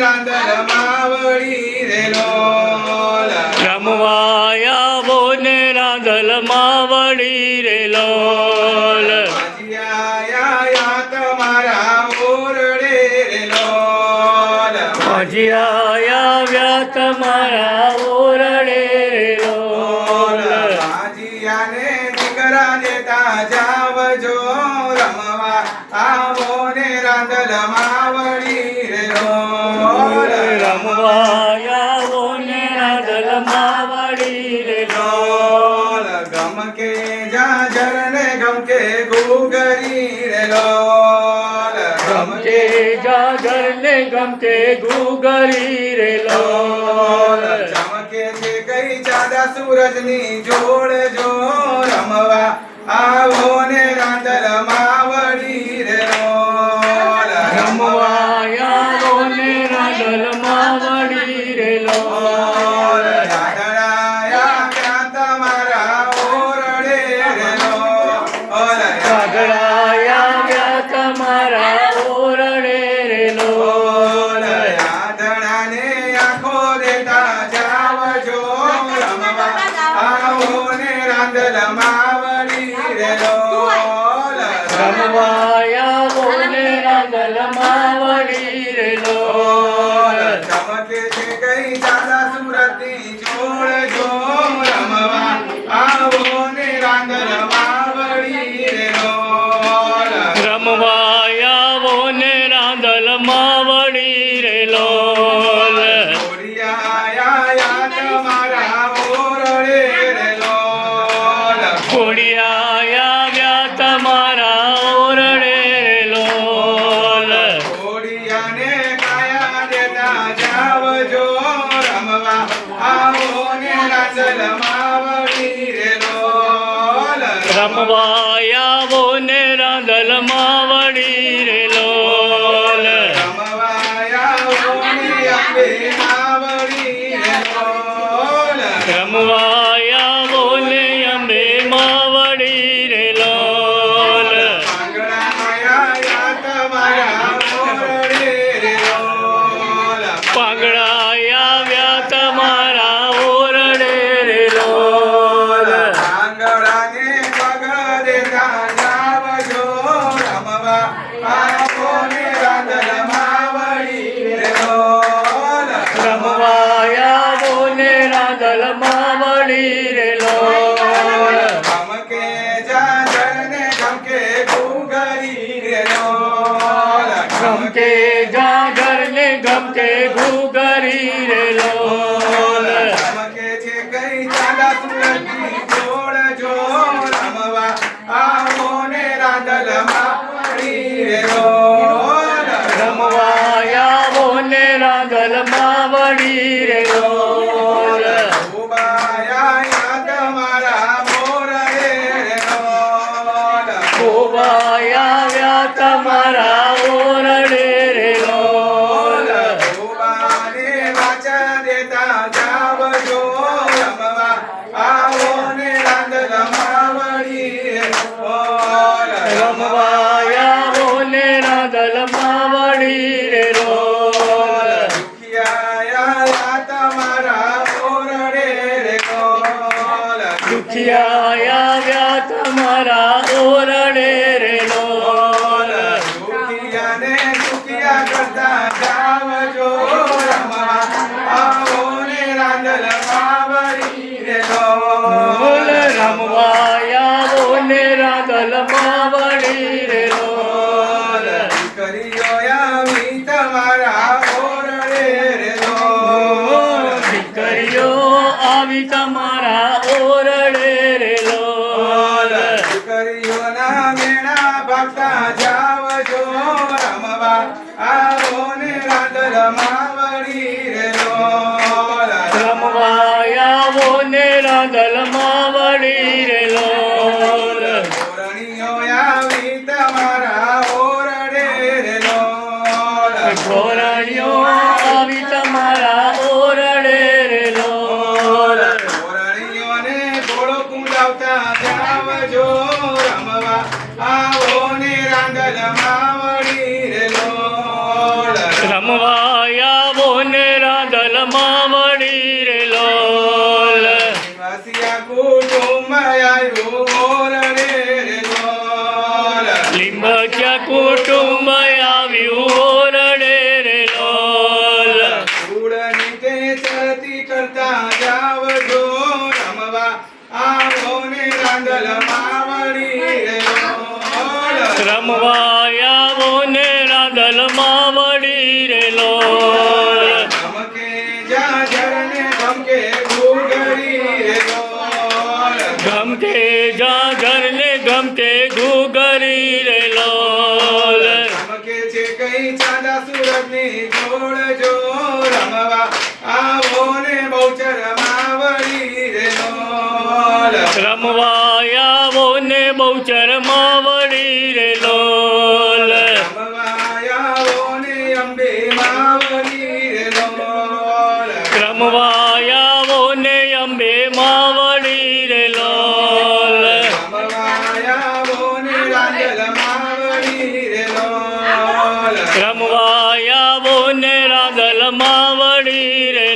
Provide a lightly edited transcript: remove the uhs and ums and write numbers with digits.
રાંદલ માવડી રે લોલ રમવાયા ને રાંદલ માવડી રે લોલ ભજીયા તમારા ઓરડે રે લોલ ભજીયા તમારા ઓરડે રે લોલ ભાજીયાને દીકરા દેતા જાવજો રમવા આવો ને રાંદલ માવડી રે લોલ રમવાયા ને રાંદલ માવડી રે લોલ ગમકે જાજર ને ગમકે ગુગરી રે લોલ ગમકે જાજર ને ગમકે ગુગરી રે લોલ ચમકે છે કઈ ચાંદા સૂરજની જોડ જો રમવા આવો ને રાંદલ માવડી રે લોલ રમવાયા ને રાંદલ માવડી રે લોલ રાધડાયા ક્યાં તમારા ઓરડે રે લોલ રાધડાયા તમારા ઓરડે રે લોલ રાધડાને આંખો દેતા જાવજો રમવા આવો ને રાંદલ માવડી રે લોલ રમવાયા ને રાંદલ માવડી રે લોલ ચમકે છે કઈ ચાંદા સુરતની જોડ જો રમવા આવો ને રાંદલ માવડી રે લોલ રમવાયા ને રાંદલ માવડી રે લોલ ઓડિયાયા તમારા ઓરડે રે લોલ ખોડિયાયા તમારા ઓરડે રે લોલ ઓડિયાને કાયા દેતા જાવજો રમવા આવો ને રાંદલ માવડી રે લોલ રમવાયા ને રાંદલ માવડી રે લોલ રમવાયા ને અંબે માવડી રે લોલ રમવાયા ને અંબે માવડી રે લોલ પાંગડાયા તમારા ઓરડે રે લોલ પાંગડાયા તમારા ઓરડે રે લોલ પાંગડાને પગ દેતા જાવજો રમવા આવો ને રાંદલ માવડી રે લોલ રમવાયા ને રાંદલ માવડી રે લોલ ગમકે જાજર ને ગમકે ગુગરી રે લોલ ગમકે જાગર ને ગમકે ઘુગરી રે લોલ ગમકે છે કઈ ચાંદા સુરતની જોડ જો રમવા આવો ને રાંદલ માવડી રે લોલ રમવાયા ને રાંદલ માવડી રે લોલ ઉબાયા તમારા મોરડે રે લોલ ખોબાયા તમારા ઓરડે રે લોલ ઉબાને વાચા દેતા જાવજો રમવા આવો ને રાંદલ માવડી રે લોલ રમવાયા ને રાંદલ માવડી રે લોલ દુખિયાયા તમારા ઓરડે રે લોલ દુખિયાયા તમારા ઓરડે રે લોલ દુખિયાને દુખિયા કરતા જાવજો રમવા આવો ને રાંદલ માવડી રે લોલ રમવાયા ને રાંદલ માવડી રે લોલ દીકરીઓ આવી તમારા ઓરડે રે લોલ દીકરીઓ આવી તમારા ઓરડે રે લોલ દીકરીઓના મેળા ભાગતા જાવજો રમવા આવો ને રાંદલ માવડી રે લોલ રમવાયા ને રાંદલ માવડી રે લોલ ધોરણીઓ આવી તમારા ઓરડે રે લોલ ઘોરણીઓ આવી તમારા ઓરડે રે લોલ ધોરણીઓને ઘોડો કુંડાવતા જાવજો રમવા આવો ને રાંદલ માવડી રે લોલ રમવાયા રમવાયાવો ને રાંદલમાં વળી રે લોલ ધમકે જાજર ને ધમકે ઘૂઘરી રે લોલ ગમકે જાજર ને ગમકે ઘૂઘરી રે લોલ ધમકે છે કઈ ચાંદા સુરતની જોડ જો રમવા આવો ને બહુચરમાં વળી રે લોલ રમવાયાવો ને બહુચરમાં વળી રે લોલ રમવાયાવો ને અંબે માં વળી રે લોલ રમવાયાવો ને અંબે માં વળી રે લોલ રમવાયાવો ને રાંદલમાં વળી રે લોલ રમવાયાવો ને રાંદલમાં વળી રે